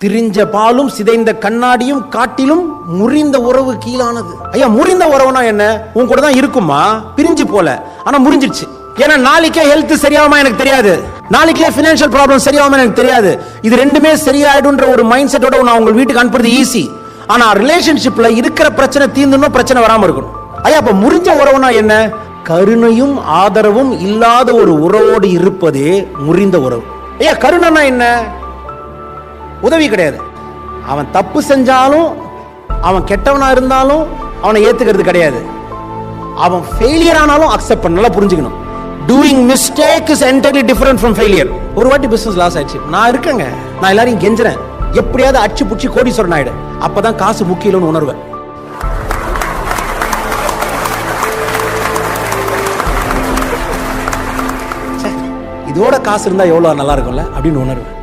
திரிஞ்ச பாலும் சிதைந்த கண்ணாடியும் காட்டிலும் முறிந்த உறவு கீழானது. ஐயா, முறிந்த உறவுனா என்ன? உன் கூட தான் இருக்குமா, பிரிஞ்சு போல, ஆனா முறிஞ்சிடுச்சு. ஏன்னா நாளைக்கே ஹெல்த் சரியாகுமா எனக்கு தெரியாது, நாளைக்கே பினான்சியல் ப்ராப்ளம் சரியாகுமா எனக்கு தெரியாது. இது ரெண்டுமே சரியாயிடுன்ற ஒரு மைண்ட் செட்டோட நான் உங்க வீட்டுக்கு அனுப்புறது ஈஸி. ஆனா ரிலேஷன்ஷிப்ல இருக்கிற பிரச்சனை தீர்ந்துணும், பிரச்சனை வராம இருக்கணும். ஐயா, அப்ப முறிஞ்ச உறவுனா என்ன? கருணையும் ஆதரவும் இல்லாத ஒரு உறவோடு இருப்பதே முறிந்த உறவு. ஐயா, கருணைனா என்ன? உதவி கிடையாது. அவன் தப்பு செஞ்சாலும், அவன் கெட்டவனா இருந்தாலும் அவனை ஏத்துக்கிறது கிடையாது. அவன் ஃபெயிலியர் ஆனாலும் அக்செப்ட் பண்ண. நல்லா புரிஞ்சுக்கணும். Doing mistake is entirely different from failure. ஒரு வாட்டி பிசினஸ் லாஸ் ஆயிடுச்சு, நான் இருக்கேங்க, நான் எல்லாரையும் கெஞ்சுறேன், எப்படியாவது அடிச்சு புடிச்சு கோடீஸ்வரன் ஆயிடு. அப்பதான் காசு முக்கியம்னு உணர்வேன். இதோட காசு இருந்தா எவ்வளவு நல்லா இருக்கும்ல அப்படின்னு உணர்வேன்.